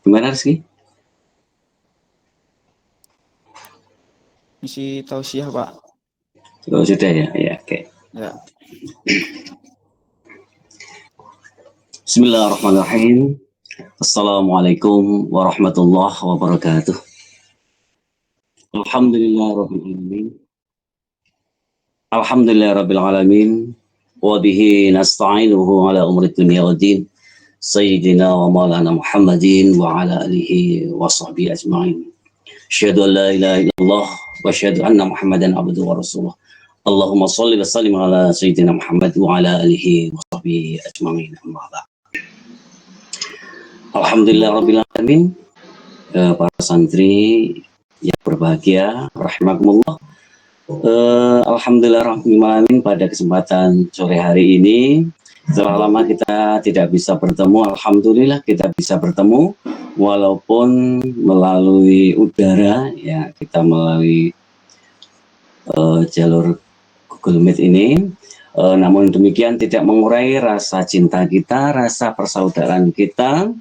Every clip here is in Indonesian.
Gimana Rizky? Misi tausiah, Pak. Oh, sudah ya, ya oke. Ya. Bismillahirrahmanirrahim. Assalamualaikum warahmatullahi wabarakatuh. Alhamdulillahirrahmanirrahim. Alhamdulillahirrahmanirrahim. Wa bihi nasta'inuhu ala umri dunia wa din. Sayyidina wa maulana Muhammadin wa ala alihi wa sahbihi ajma'in. Asyhadu an la ilaha illallah wa asyhadu anna Muhammadan abduhu wa rasuluh. Allahumma shalli wa sallim ala sayyidina Muhammad wa ala alihi wa sahbihi ajma'in. Amma ba'd. Alhamdulillah rabbil alamin. Para santri yang berbahagia, rahimakumullah. Alhamdulillah rabbil alamin, pada kesempatan sore hari ini setelah lama kita tidak bisa bertemu, alhamdulillah kita bisa bertemu walaupun melalui udara ya, kita melalui jalur Google Meet ini. Namun demikian tidak mengurai rasa cinta kita, rasa persaudaraan kita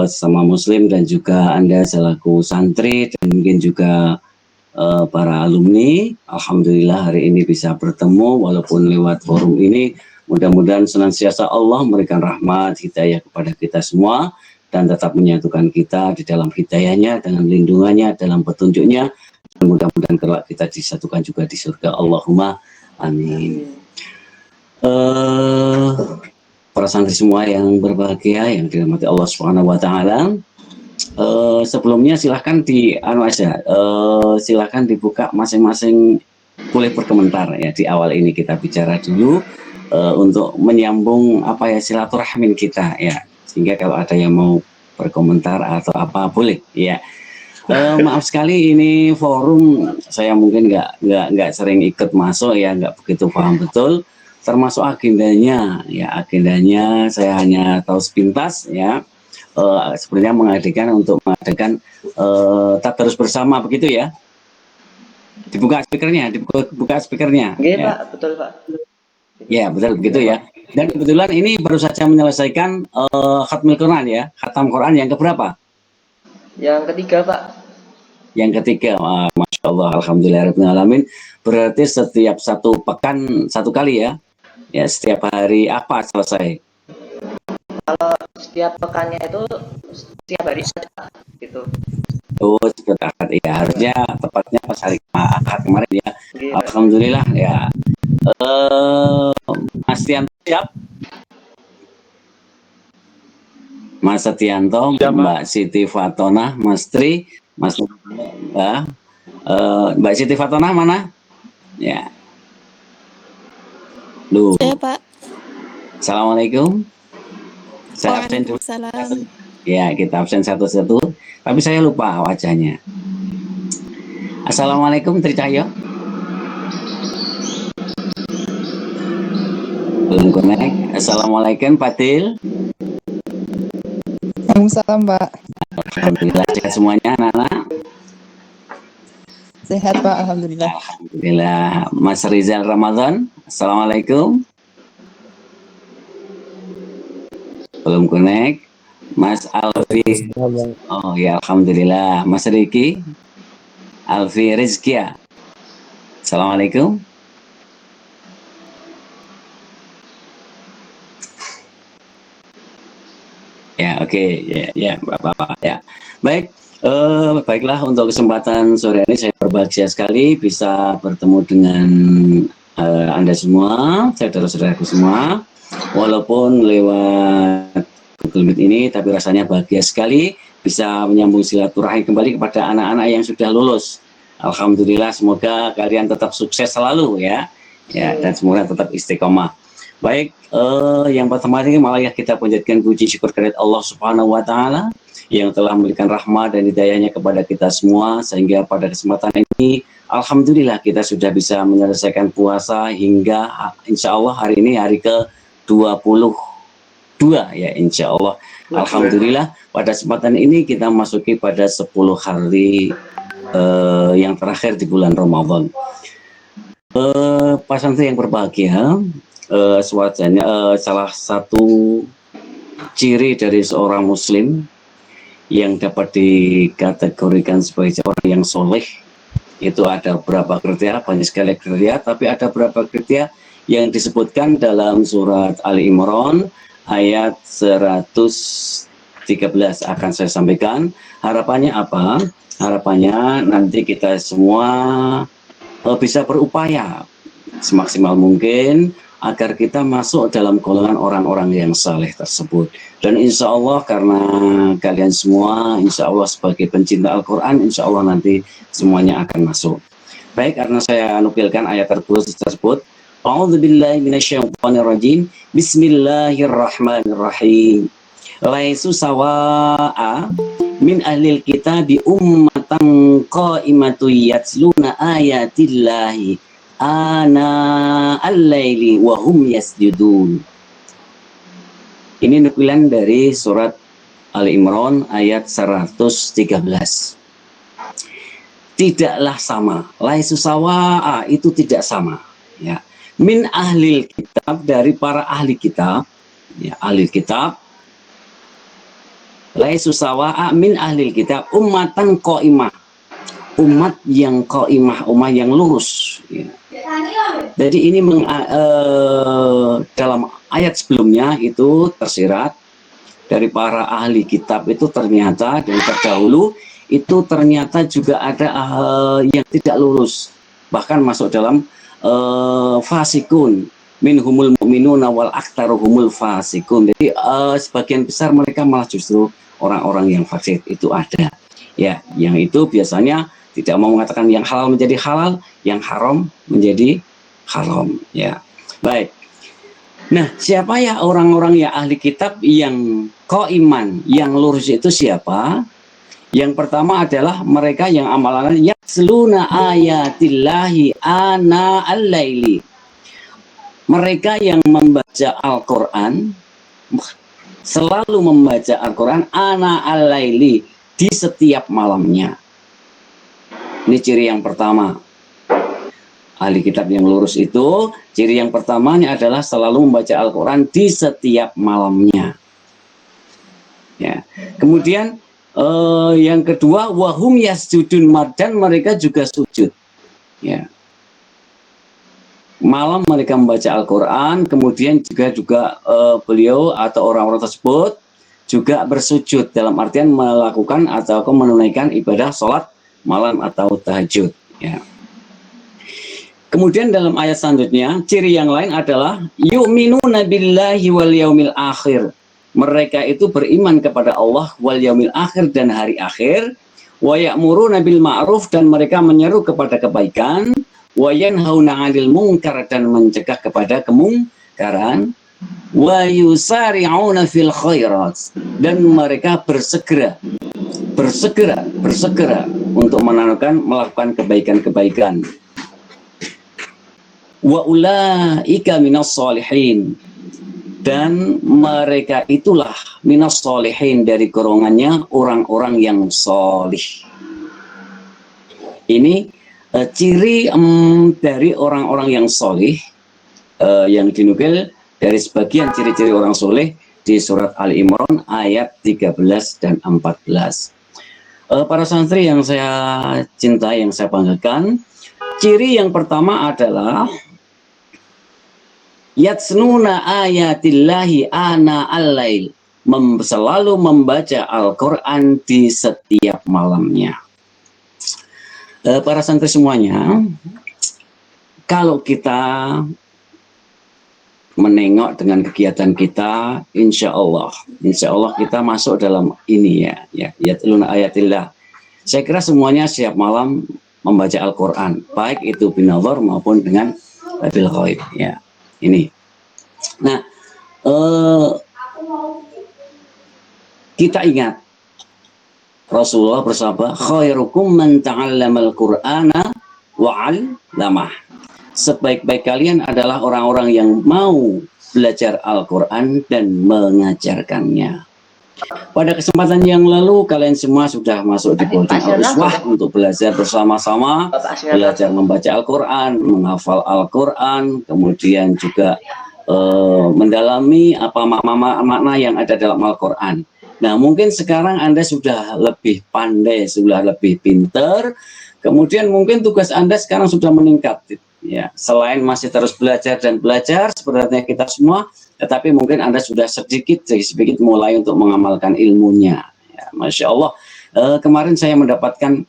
sama muslim, dan juga Anda selaku santri dan mungkin juga para alumni. Alhamdulillah hari ini bisa bertemu walaupun lewat forum ini. Mudah-mudahan senantiasa Allah memberikan rahmat hidayah kepada kita semua dan tetap menyatukan kita di dalam hidayahnya, dengan lindungannya, dalam petunjuknya, dan mudah-mudahan kelak kita disatukan juga di surga. Allahumma amin. Para santri semua yang berbahagia, yang dirahmati Allah Subhanahu wa taala. Sebelumnya silahkan silahkan dibuka masing-masing, boleh berkomentar ya. Di awal ini kita bicara dulu untuk menyambung silaturahmi kita ya, sehingga kalau ada yang mau berkomentar atau apa boleh ya. Maaf sekali ini forum saya mungkin nggak sering ikut masuk ya, nggak begitu paham betul termasuk agendanya ya. Agendanya saya hanya tahu sepintas ya. Sebenarnya mengadakan tadarus bersama begitu ya. Dibuka speakernya, dibuka speakernya. Oke, ya. Pak, betul Pak. Ya betul begitu ya. Dan kebetulan ini baru saja menyelesaikan khatmil Quran ya, khatam Quran yang keberapa? Yang ketiga Pak. Yang ketiga, masya Allah, alhamdulillahirobbilalamin. Berarti setiap satu pekan satu kali ya? Ya setiap hari apa selesai? Kalau setiap pekannya itu setiap hari saja gitu. Oh, setiap akad ya, harusnya tepatnya pas hari akad kemarin ya. Gitu. Alhamdulillah ya. Mas Tianto siap? Mas Setianto, ya, Mbak Siti Fatona, Mas Tri, Mas Mbak Siti Fatona mana? Ya. Loh. Saya Pak. Assalamualaikum. Saya absen dulu. Ya, kita absen satu-satu. Tapi saya lupa wajahnya. Assalamualaikum Tri Cahyo. Belum connect. Assalamualaikum Fadil. Waalaikumsalam Pak. Alhamdulillah sehat semuanya anak-anak. Sehat Pak, alhamdulillah. Alhamdulillah. Mas Rizal Ramadan. Assalamualaikum. Belum connect. Mas Alfi. Oh ya, alhamdulillah. Mas Riki. Alfi Rizkia. Assalamualaikum. Ya, oke. Ya, Bapak. Ya. Baik. Baiklah, untuk kesempatan sore ini saya berbahagia sekali bisa bertemu dengan Anda semua, saudara-saudaraku semua, walaupun lewat Google Meet ini, tapi rasanya bahagia sekali bisa menyambung silaturahmi kembali kepada anak-anak yang sudah lulus. Alhamdulillah, semoga kalian tetap sukses selalu ya, dan semoga tetap istiqomah. Baik, yang pertama ini malah kita panjatkan puji syukur kepada Allah Subhanahu wa taala yang telah memberikan rahmat dan hidayahnya kepada kita semua, sehingga pada kesempatan ini alhamdulillah kita sudah bisa menyelesaikan puasa hingga insya Allah hari ini hari ke-22 ya, insya Allah. Alhamdulillah pada kesempatan ini kita masuki pada 10 hari yang terakhir di bulan Ramadan. Pak santri yang berbahagia, salah satu ciri dari seorang muslim yang dapat dikategorikan sebagai orang yang soleh itu ada beberapa kriteria, banyak sekali kriteria, tapi ada beberapa kriteria yang disebutkan dalam surat Ali Imran ayat 113 akan saya sampaikan. Harapannya apa? Harapannya nanti kita semua bisa berupaya semaksimal mungkin agar kita masuk dalam golongan orang-orang yang saleh tersebut. Dan insya Allah karena kalian semua insya Allah sebagai pencinta Al-Quran, insya Allah nanti semuanya akan masuk. Baik, karena saya nukilkan ayat tersebut. A'udzubillahi minasyaitonirrajim. Bismillahirrahmanirrahim. Laisu sawa'a min ahlil kitabi ummatan qa'imatu yatsluna ayatillahi ana al-laili wa hum yasjudun. Ini nukilan dari surat Ali Imran ayat 113. Tidaklah sama, laisu sawa'a itu tidak sama, ya. Min ahlil kitab, dari para ahli kitab, ya, ahli kitab. Laisu sawa'a min ahlil kitab ummatan qa'imah, umat yang qa'imah, umat yang lurus, ya. Jadi ini dalam ayat sebelumnya itu tersirat dari para ahli kitab itu ternyata dan terdahulu itu ternyata juga ada yang tidak lurus, bahkan masuk dalam fasikun minhumul mu'minuna wal aktsaruhumul fasikun. Jadi sebagian besar mereka malah justru orang-orang yang fasik itu ada, ya, yang itu biasanya tidak mau mengatakan yang halal menjadi halal, yang haram menjadi haram, ya. Baik. Nah, siapa ya orang-orang yang ahli kitab yang qaiman, yang lurus itu siapa? Yang pertama adalah mereka yang amalannya yatsluna ayatillahi ana al-laili. Mereka yang membaca Al-Qur'an, selalu membaca Al-Qur'an ana al-laili, di setiap malamnya. Ini ciri yang pertama. Ahli kitab yang lurus itu, ciri yang pertamanya adalah selalu membaca Al-Quran di setiap malamnya. Ya. Kemudian yang kedua, wahum yasjudun, dan mereka juga sujud. Ya. Malam mereka membaca Al-Quran, kemudian juga beliau atau orang-orang tersebut juga bersujud, dalam artian melakukan atau menunaikan ibadah sholat malam atau tahajud, ya. Kemudian dalam ayat selanjutnya, ciri yang lain adalah yu'minuna billahi wal yaumil akhir. Mereka itu beriman kepada Allah wal yaumil akhir, dan hari akhir. Wa ya'muruna bil ma'ruf, dan mereka menyeru kepada kebaikan. Wa yanhauna 'anil munkar, dan mencegah kepada kemungkaran. Wa yusari'una fil khairat, dan mereka bersegera untuk melakukan kebaikan-kebaikan. Wa ulaika minas sholihin, dan mereka itulah minas sholihin, dari golongannya orang-orang yang sholih. Ini ciri dari orang-orang yang sholih yang dinukil dari sebagian ciri-ciri orang soleh di surat Ali Imran ayat 13 dan 14. Para santri yang saya cintai, yang saya banggakan, ciri yang pertama adalah yatsnuna ayatillahi ana al-lail, selalu membaca Al-Quran di setiap malamnya. Para santri semuanya, kalau kita menengok dengan kegiatan kita, insya Allah kita masuk dalam ini, ya yatluna ayatillah. Saya kira semuanya setiap malam membaca Al-Quran, baik itu binazar maupun dengan bil ghaib, ya. Ini. Nah, kita ingat Rasulullah bersabda, khairukum man ta'allamal Qur'ana wa 'allamah. Sebaik-baik kalian adalah orang-orang yang mau belajar Al-Quran dan mengajarkannya. Pada kesempatan yang lalu, kalian semua sudah masuk di Golden Al-Uswah untuk belajar bersama-sama, belajar membaca Al-Quran, menghafal Al-Quran, kemudian juga mendalami apa makna yang ada dalam Al-Quran. Nah, mungkin sekarang Anda sudah lebih pandai, sudah lebih pinter, kemudian mungkin tugas Anda sekarang sudah meningkat. Ya, selain masih terus belajar dan belajar, sebenarnya kita semua, tetapi mungkin Anda sudah sedikit mulai untuk mengamalkan ilmunya. Ya, Masya Allah. Kemarin saya mendapatkan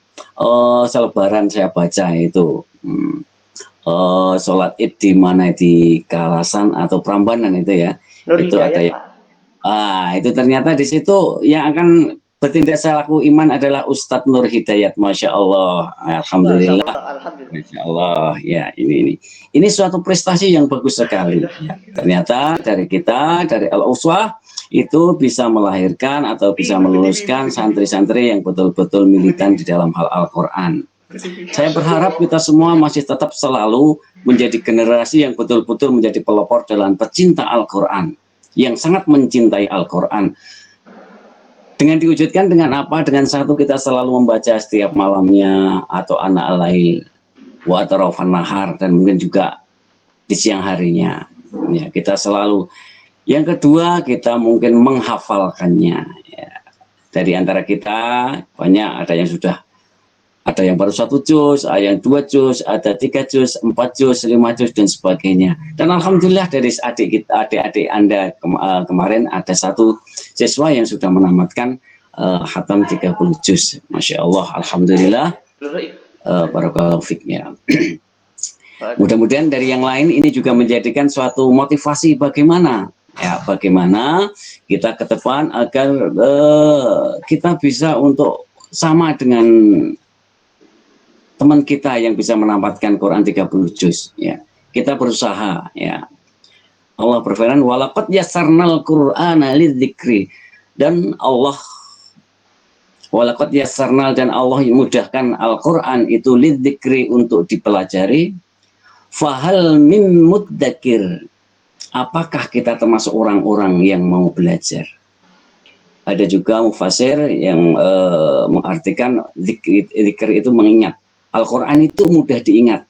selebaran saya baca itu. Sholat id di mana, di Kalasan atau Prambanan itu ya. Nur Itu ada Hidayat, yang Pak. itu ternyata di situ yang akan bertindak selaku iman adalah Ustadz Nur Hidayat, Masya Allah, Masya Alhamdulillah, Allah, alhamdulillah. Masya Allah, ya ini suatu prestasi yang bagus sekali. Ya. Ternyata dari kita, dari Al-Uswah, itu bisa melahirkan atau bisa meluluskan santri-santri yang betul-betul militan di dalam hal Al-Quran. Saya berharap kita semua masih tetap selalu menjadi generasi yang betul-betul menjadi pelopor dalam pecinta Al-Quran, yang sangat mencintai Al-Quran. Dengan diwujudkan dengan apa? Dengan satu, kita selalu membaca setiap malamnya atau ana alail wa atrafan nahar, dan mungkin juga di siang harinya. Ya, kita selalu. Yang kedua, kita mungkin menghafalkannya. Ya. Dari antara kita banyak, ada yang sudah, ada yang baru 1 juz, ada yang 2 juz, ada 3 juz, 4 juz, 5 juz, dan sebagainya. Dan alhamdulillah dari adik-adik Anda kemarin ada 1 siswa yang sudah menamatkan khatam 30 juz. Masya Allah, alhamdulillah. Barakallahu fiik ya. Mudah-mudahan dari yang lain ini juga menjadikan suatu motivasi bagaimana kita ke depan agar kita bisa untuk sama dengan teman kita yang bisa menamatkan Quran 30 juz ya. Kita berusaha ya. Allah berfirman, walaqad yassarnal Qur'ana lidzikri, dan Allah walaqad yassarnal, dan Allah mudahkan Al-Qur'an itu lidzikri, untuk dipelajari. Fahal min mudzakir, apakah kita termasuk orang-orang yang mau belajar? Ada juga mufasir yang mengartikan zikir itu mengingat. Al-Quran itu mudah diingat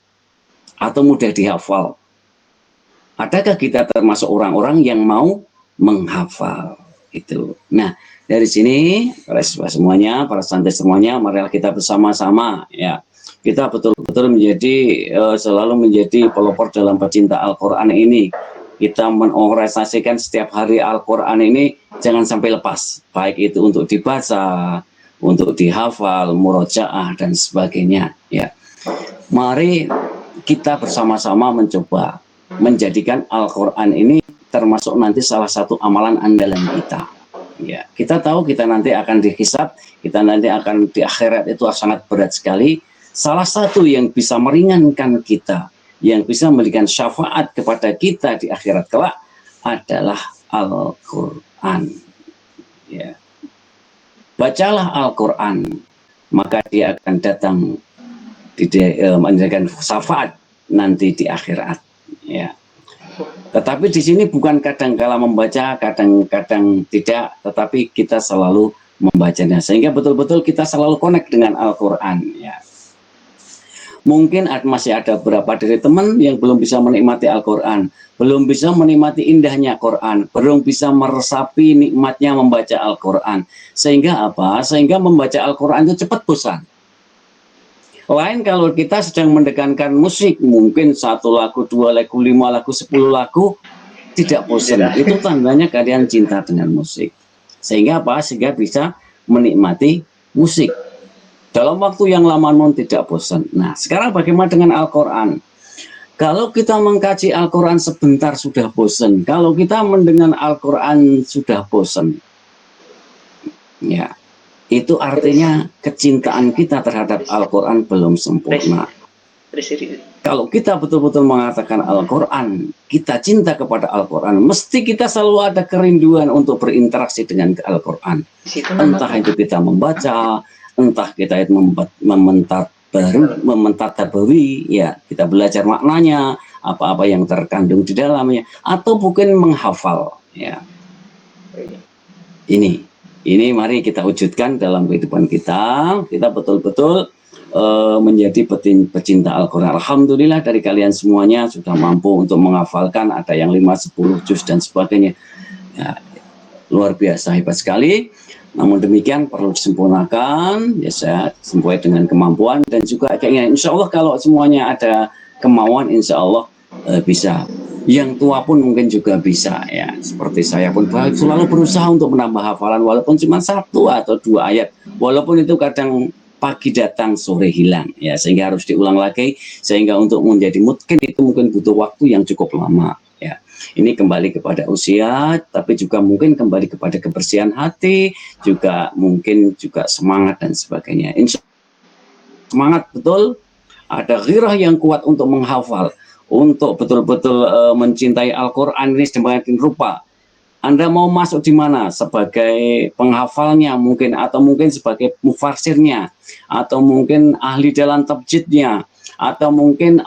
atau mudah dihafal. Adakah kita termasuk orang-orang yang mau menghafal itu? Nah, dari sini para semuanya, para santri semuanya, marilah kita bersama-sama ya. Kita betul-betul menjadi selalu menjadi pelopor dalam pecinta Al-Quran ini. Kita mengorganisasikan setiap hari Al-Quran ini jangan sampai lepas. Baik itu untuk dibaca, untuk dihafal, murojaah, dan sebagainya. Ya, mari kita bersama-sama mencoba menjadikan Al-Quran ini termasuk nanti salah satu amalan andalan kita. Ya, kita tahu kita nanti akan dihisab, kita nanti akan di akhirat itu sangat berat sekali. Salah satu yang bisa meringankan kita, yang bisa memberikan syafaat kepada kita di akhirat kelak adalah Al-Quran. Ya. Bacalah Al-Quran, maka dia akan datang menjadikan syafaat nanti di akhirat. Ya. Tetapi di sini bukan kadang-kala membaca, kadang-kadang tidak, tetapi kita selalu membacanya, sehingga betul-betul kita selalu connect dengan Al-Quran. Ya. Mungkin masih ada beberapa dari teman yang belum bisa menikmati Al-Quran, belum bisa menikmati indahnya Quran, belum bisa meresapi nikmatnya membaca Al-Quran. Sehingga apa? Sehingga membaca Al-Quran itu cepat bosan. Lain kalau kita sedang mendengarkan musik, mungkin 1 lagu, 2 lagu, 5 lagu, 10 lagu, tidak bosan. Itu tandanya kalian cinta dengan musik. Sehingga apa? Sehingga bisa menikmati musik dalam waktu yang lama pun tidak bosan. Nah, sekarang bagaimana dengan Al-Quran? Kalau kita mengkaji Al-Quran sebentar sudah bosan. Kalau kita mendengar Al-Quran sudah bosan. Ya, itu artinya kecintaan kita terhadap Al-Quran belum sempurna. Kalau kita betul-betul mengatakan Al-Quran, kita cinta kepada Al-Quran, mesti kita selalu ada kerinduan untuk berinteraksi dengan Al-Quran. Entah itu kita membaca, entah kita itu mementadaburi, ya, kita belajar maknanya, apa-apa yang terkandung di dalamnya, atau mungkin menghafal, ya. Ini mari kita wujudkan dalam kehidupan kita. Kita betul-betul menjadi pecinta Al-Quran. Alhamdulillah dari kalian semuanya sudah mampu untuk menghafalkan, ada yang 5, 10 juz dan sebagainya. Ya, luar biasa, hebat sekali. Namun demikian perlu disempurnakan, ya sesuai dengan kemampuan dan juga keinginan. Insya Allah kalau semuanya ada kemauan, insya Allah bisa. Yang tua pun mungkin juga bisa, ya. Seperti saya pun selalu berusaha untuk menambah hafalan walaupun cuma 1 atau 2 ayat. Walaupun itu kadang pagi datang sore hilang, ya, sehingga harus diulang lagi, sehingga untuk menjadi mungkin itu mungkin butuh waktu yang cukup lama, ya. Ini kembali kepada usia, tapi juga mungkin kembali kepada kebersihan hati, juga mungkin juga semangat dan sebagainya. Semangat betul, ada ghirah yang kuat untuk menghafal, untuk betul-betul mencintai Al-Quran ini sedemikian rupa. Anda mau masuk di mana? Sebagai penghafalnya mungkin, atau mungkin sebagai mufassirnya, atau mungkin ahli dalam tabjidnya, atau mungkin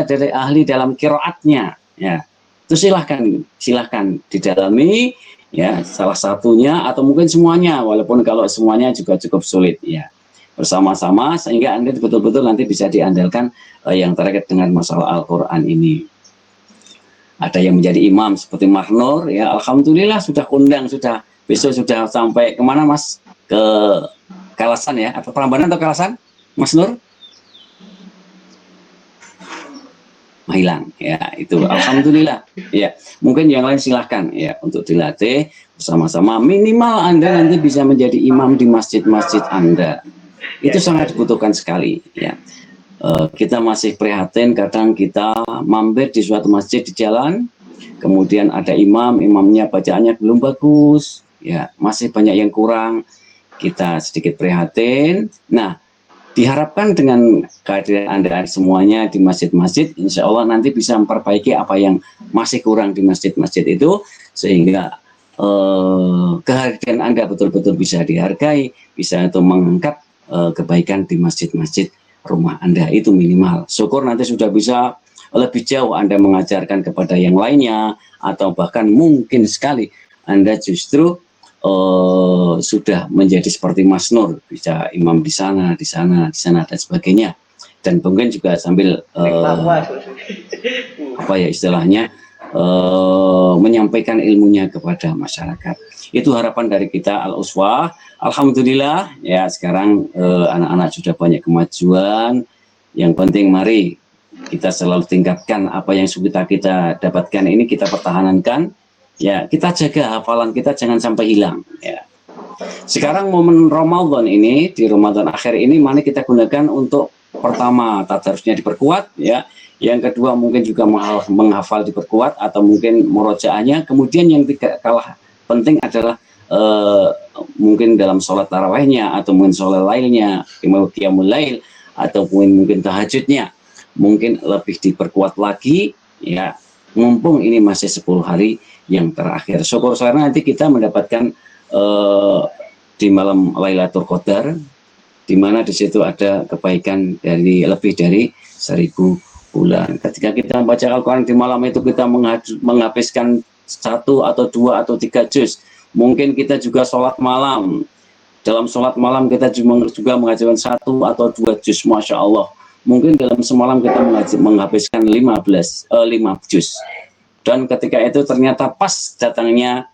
dari ahli dalam qiraatnya, ya. Itu silahkan didalami, ya, salah satunya atau mungkin semuanya, walaupun kalau semuanya juga cukup sulit, ya, bersama-sama sehingga Anda betul-betul nanti bisa diandalkan yang terkait dengan masalah Al-Quran ini. Ada yang menjadi imam seperti Mahnur, ya, alhamdulillah sudah kondang, sudah besok sudah sampai kemana Mas? Ke Kalasan, ya, atau Prambanan atau Kalasan, Mas Nur? Hilang, ya, itu alhamdulillah, ya. Mungkin yang lain silahkan, ya, untuk dilatih bersama-sama, minimal Anda nanti bisa menjadi imam di masjid-masjid Anda. Itu sangat dibutuhkan sekali, ya. Kita masih prihatin kadang kita mampir di suatu masjid di jalan, kemudian ada imamnya bacaannya belum bagus, ya, masih banyak yang kurang, kita sedikit prihatin. Nah, diharapkan dengan kehadiran Anda semuanya di masjid-masjid, insya Allah nanti bisa memperbaiki apa yang masih kurang di masjid-masjid itu, sehingga kehadiran Anda betul-betul bisa dihargai, bisa untuk mengangkat kebaikan di masjid-masjid rumah Anda itu minimal. Syukur nanti sudah bisa lebih jauh Anda mengajarkan kepada yang lainnya, atau bahkan mungkin sekali Anda justru sudah menjadi seperti Mas Nur, bisa imam di sana dan sebagainya, dan mungkin juga sambil apa ya istilahnya, menyampaikan ilmunya kepada masyarakat. Itu harapan dari kita Al-Uswah. Alhamdulillah, ya, sekarang anak-anak sudah banyak kemajuan. Yang penting mari kita selalu tingkatkan apa yang kita dapatkan ini, kita pertahankan. Ya, kita jaga hafalan kita jangan sampai hilang, ya. Sekarang momen Ramadan ini, di Ramadan akhir ini, mari kita gunakan untuk pertama tadarusnya diperkuat, ya. Yang kedua mungkin juga menghafal diperkuat, atau mungkin murojaahnya. Kemudian yang tidak kalah penting adalah mungkin dalam sholat tarawihnya, atau mungkin sholat lainnya, qiyamul lail, atau mungkin tahajudnya, mungkin lebih diperkuat lagi, ya. Mumpung ini masih 10 hari yang terakhir. Syukur karena nanti kita mendapatkan di malam Lailatul Qadar, di mana di situ ada kebaikan dari lebih dari 1000 bulan. Ketika kita membaca Al-Quran di malam itu, kita menghabiskan 1 atau 2 atau 3 juz. Mungkin kita juga sholat malam. Dalam sholat malam kita juga mengajarkan 1 atau 2 juz, Masya Allah. Mungkin dalam semalam kita menghabiskan 5 juz. Dan ketika itu ternyata pas datangnya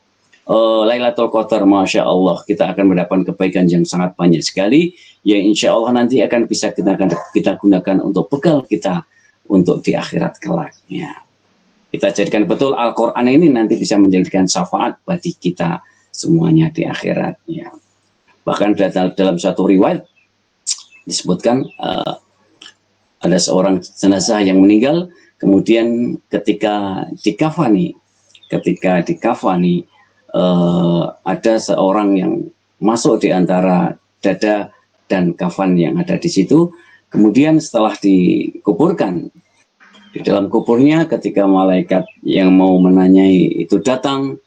Lailatul Qadar, Masya Allah, kita akan mendapat kebaikan yang sangat banyak sekali, yang insya Allah nanti akan bisa kita gunakan untuk bekal kita untuk di akhirat kelak, ya. Kita jadikan betul Al-Quran ini nanti bisa menjadikan syafaat bagi kita semuanya di akhirat, ya. Bahkan dalam satu riwayat disebutkan ada seorang jenazah yang meninggal, kemudian ketika dikafani ada seorang yang masuk di antara dada dan kafan yang ada di situ. Kemudian setelah dikuburkan, di dalam kuburnya ketika malaikat yang mau menanyai itu datang,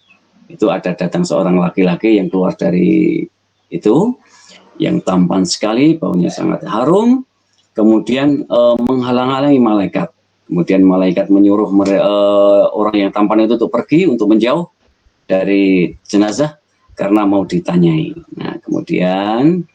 itu datang seorang laki-laki yang keluar dari itu, yang tampan sekali, baunya sangat harum, kemudian menghalang-halangi malaikat. Kemudian malaikat menyuruh orang yang tampan itu untuk pergi, untuk menjauh dari jenazah karena mau ditanyai. Nah, kemudian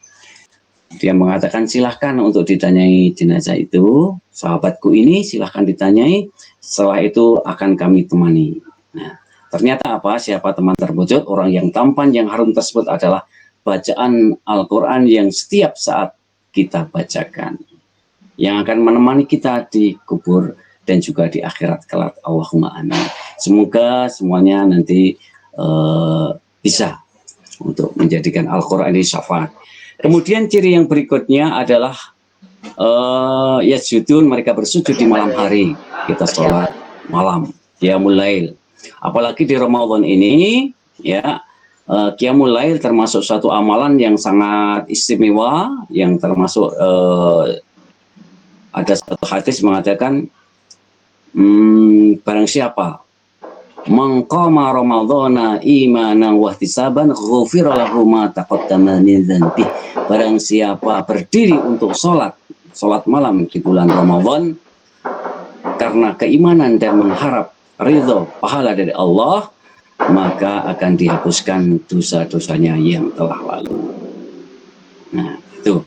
dia mengatakan silahkan untuk ditanyai jenazah itu, sahabatku ini silahkan ditanyai, setelah itu akan kami temani. Nah, ternyata apa? Siapa teman tersebut? Orang yang tampan yang harum tersebut adalah bacaan Al-Quran yang setiap saat kita bacakan, yang akan menemani kita di kubur dan juga di akhirat kelak. Allahumma amin. Semoga semuanya nanti bisa untuk menjadikan Al-Quran ini syafaat. Kemudian ciri yang berikutnya adalah yasjudun, mereka bersujud di malam hari. Kita sholat malam, qiyamul lail. Apalagi di Ramadan ini, ya, qiyamul lail termasuk suatu amalan yang sangat istimewa, yang termasuk ada satu hadis mengatakan, barang siapa mengqama ramadhana imanan wa ihtisaban ghufira lahu ma taqaddama min dzanbi. Barang siapa berdiri untuk sholat malam di bulan Ramadan karena keimanan dan mengharap ridho pahala dari Allah, maka akan dihapuskan dosa-dosanya yang telah lalu. Nah, itu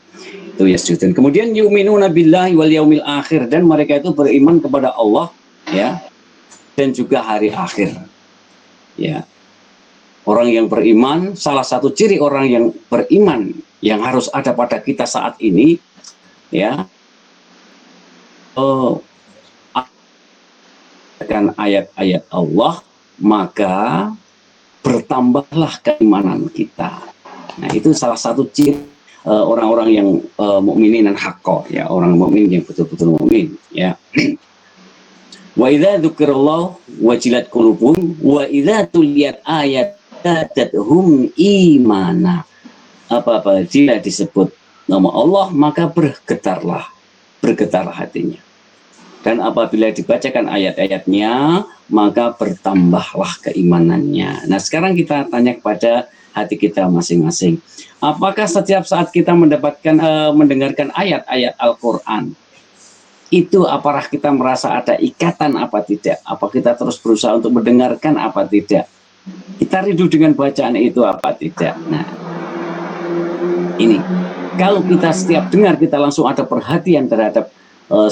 yasjudun. Kemudian yu'minuna billahi wal yaumil akhir, dan mereka itu beriman kepada Allah, ya, dan juga hari akhir. Ya. Orang yang beriman, salah satu ciri orang yang beriman yang harus ada pada kita saat ini, ya, dengan ayat-ayat Allah, maka bertambahlah keimanan kita. Nah, itu salah satu ciri orang-orang yang mukminin dan haqqo, ya, orang mukmin yang betul-betul mukmin, ya. Wa idza dzukirallahu wajilat qulubuhum wa idza tuliyat ayatuhum imana. Apabila disebut nama Allah, maka bergetarlah hatinya. Dan apabila dibacakan ayat-ayatnya, maka bertambahlah keimanannya. Nah, sekarang kita tanya kepada hati kita masing-masing. Apakah setiap saat kita mendengarkan ayat-ayat Al-Quran, itu apakah kita merasa ada ikatan apa tidak? Apa kita terus berusaha untuk mendengarkan apa tidak? Kita rindu dengan bacaan itu apa tidak? Nah, ini. Kalau kita setiap dengar, kita langsung ada perhatian terhadap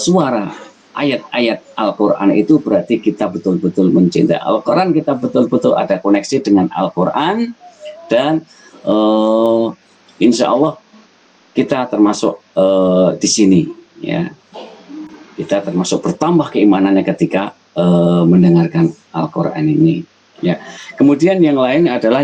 suara ayat-ayat Al-Quran, itu berarti kita betul-betul mencintai Al-Quran, kita betul-betul ada koneksi dengan Al-Quran, dan insya Allah kita termasuk di sini, ya. Kita termasuk bertambah keimanannya ketika mendengarkan Al-Quran ini, ya. Kemudian yang lain adalah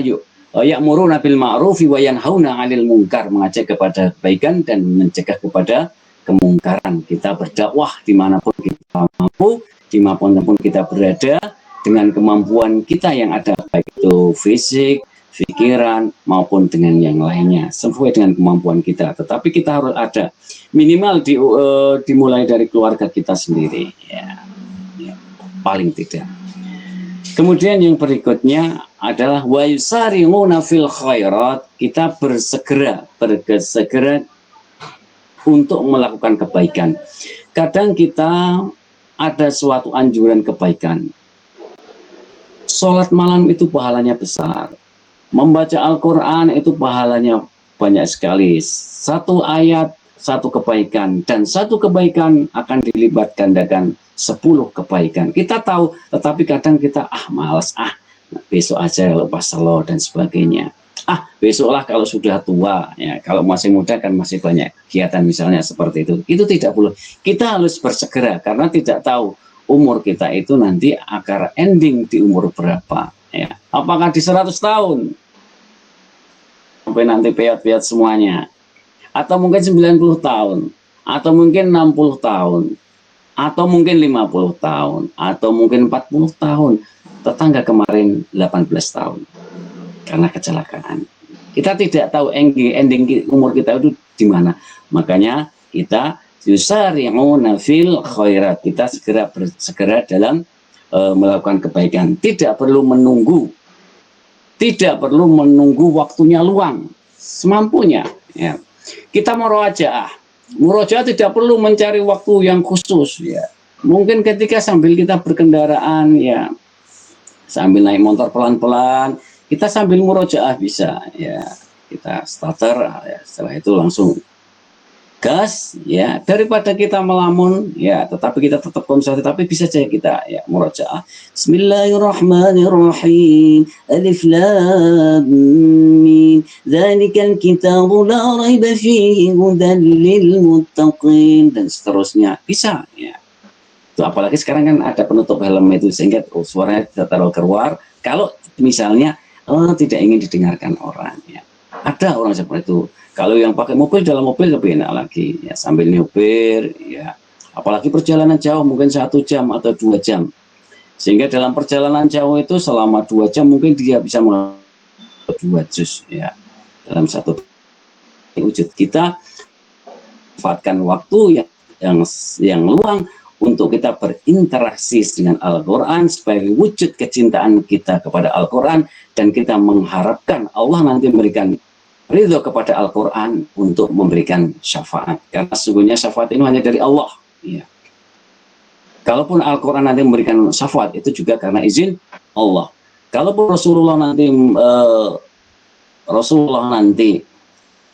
ya'muruna bil ma'rufi wa yanhauna 'anil munkar, mengajak kepada kebaikan dan mencegah kepada kemungkaran. Kita berdakwah dimanapun kita mampu, dimanapun kita berada, dengan kemampuan kita yang ada, baik itu fisik, pikiran, maupun dengan yang lainnya, sesuai dengan kemampuan kita. Tetapi kita harus ada, minimal dimulai dari keluarga kita sendiri, ya, paling tidak. Kemudian yang berikutnya adalah wa yusari'una fil khairat, kita bersegera untuk melakukan kebaikan. Kadang kita ada suatu anjuran kebaikan. Sholat malam itu pahalanya besar. Membaca Al-Quran itu pahalanya banyak sekali. Satu ayat, satu kebaikan. Dan satu kebaikan akan dilipat gandakan 10 kebaikan. Kita tahu, tetapi kadang kita, malas, besok aja kalau pas selo dan sebagainya. Besoklah kalau sudah tua, ya. Kalau masih muda kan masih banyak kegiatan misalnya seperti itu. Itu tidak boleh. Kita harus bersegera, karena tidak tahu umur kita itu nanti akan ending di umur berapa, ya. Apakah di 100 tahun sampai nanti peyot-peyot semuanya, atau mungkin 90 tahun, atau mungkin 60 tahun, atau mungkin 50 tahun, atau mungkin 40 tahun. Tetangga kemarin 18 tahun karena kecelakaan. Kita tidak tahu ending umur kita itu di mana. Makanya kita yusari'una fil khairat, kita segera dalam melakukan kebaikan. Tidak perlu menunggu waktunya luang, semampunya, ya. Kita murojaah tidak perlu mencari waktu yang khusus, ya. Mungkin ketika sambil kita berkendaraan, ya, sambil naik motor pelan-pelan, kita sambil murojaah bisa, ya. Kita starter, ya. Setelah itu langsung gas ya, daripada kita melamun ya, tetapi kita tetap konsentrasi, tapi bisa saja kita ya murojaah. Bismillahirrahmanirrahim. Alif lam mim. Dzalikal kitabu la raiba fihi hudan lil muttaqin, dan seterusnya. Bisa ya. Itu apalagi sekarang kan ada penutup helm itu, sehingga suaranya tidak terlalu keluar kalau misalnya tidak ingin didengarkan orang ya. Ada orang seperti itu. Kalau yang pakai mobil, dalam mobil lebih enak lagi ya, sambil nyupir ya, apalagi perjalanan jauh mungkin 1 jam atau 2 jam, sehingga dalam perjalanan jauh itu selama 2 jam mungkin dia bisa menghafal 2 juz ya dalam satu wujud. Kita manfaatkan waktu yang luang untuk kita berinteraksi dengan Al-Quran sebagai wujud kecintaan kita kepada Al-Quran, dan kita mengharapkan Allah nanti memberikan ridho kepada Al-Quran untuk memberikan syafaat, karena sesungguhnya syafaat ini hanya dari Allah ya. Kalaupun Al-Quran nanti memberikan syafaat, itu juga karena izin Allah. Kalaupun Rasulullah nanti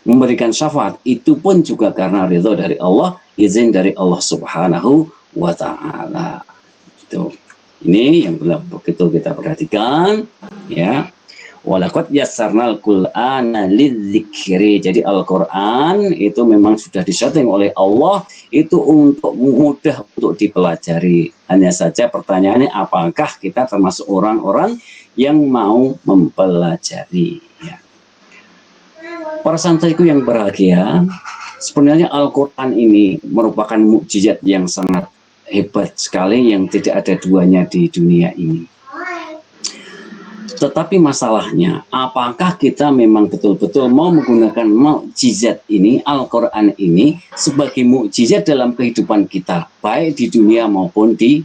memberikan syafaat, itu pun juga karena ridho dari Allah, izin dari Allah Subhanahu wa Ta'ala. Ini yang begitu kita perhatikan ya. Walaqad yassarnal Qur'ana lidzikri. Jadi Al-Qur'an itu memang sudah disetting oleh Allah itu untuk mudah untuk dipelajari. Hanya saja pertanyaannya, apakah kita termasuk orang-orang yang mau mempelajari ya. Para santriku yang berbahagia, sebenarnya Al-Qur'an ini merupakan mukjizat yang sangat hebat sekali, yang tidak ada duanya di dunia ini. Tetapi masalahnya, apakah kita memang betul-betul mau menggunakan mukjizat ini, Al-Quran ini, sebagai mukjizat dalam kehidupan kita, baik di dunia maupun di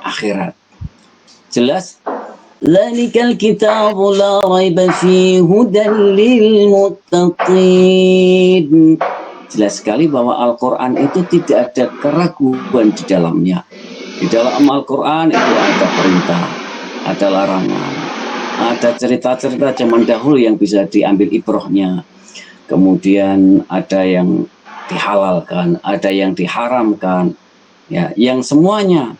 akhirat. Jelas? Dzalikal kitabu la raiba fihi hudan lil muttaqin. Jelas sekali bahwa Al-Quran itu tidak ada keraguan di dalamnya. Di dalam Al-Quran itu ada perintah, ada larangan, ada cerita-cerita zaman dahulu yang bisa diambil ibrahnya. Kemudian ada yang dihalalkan, ada yang diharamkan. Ya, yang semuanya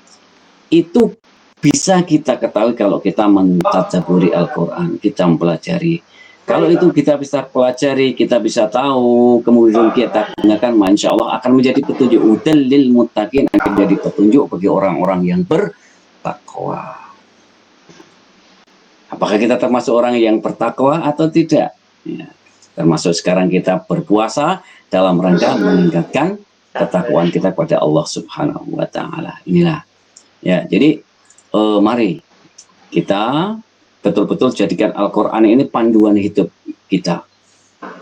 itu bisa kita ketahui kalau kita mentadabburi Al-Quran, kita mempelajari. Kalau itu kita bisa pelajari, kita bisa tahu, kemudian kita gunakan, insya Allah akan menjadi petunjuk hudal lil muttaqin, akan menjadi petunjuk bagi orang-orang yang bertakwa. Apakah kita termasuk orang yang bertakwa atau tidak? Ya, termasuk sekarang kita berpuasa dalam rangka meningkatkan ketakwaan kita kepada Allah Subhanahu wa Ta'ala. Inilah ya. Jadi mari kita betul-betul jadikan Al-Quran ini panduan hidup kita.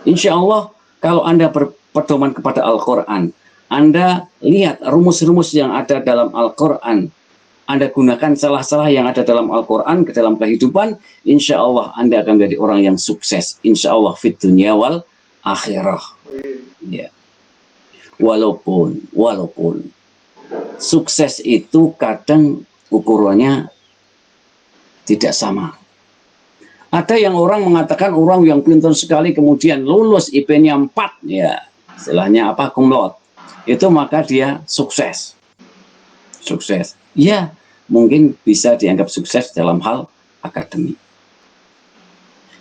Insya Allah kalau Anda berpedoman kepada Al-Quran, Anda lihat rumus-rumus yang ada dalam Al-Quran, Anda gunakan celah-celah yang ada dalam Al-Quran ke dalam kehidupan, insya Allah Anda akan menjadi orang yang sukses. Insya Allah fit dunya wal akhirah. Ya. Walaupun sukses itu kadang ukurannya tidak sama. Ada yang orang mengatakan orang yang pintar sekali kemudian lulus IP-nya 4 ya, istilahnya apa, cum laude, itu maka dia sukses. Ya, mungkin bisa dianggap sukses dalam hal akademik.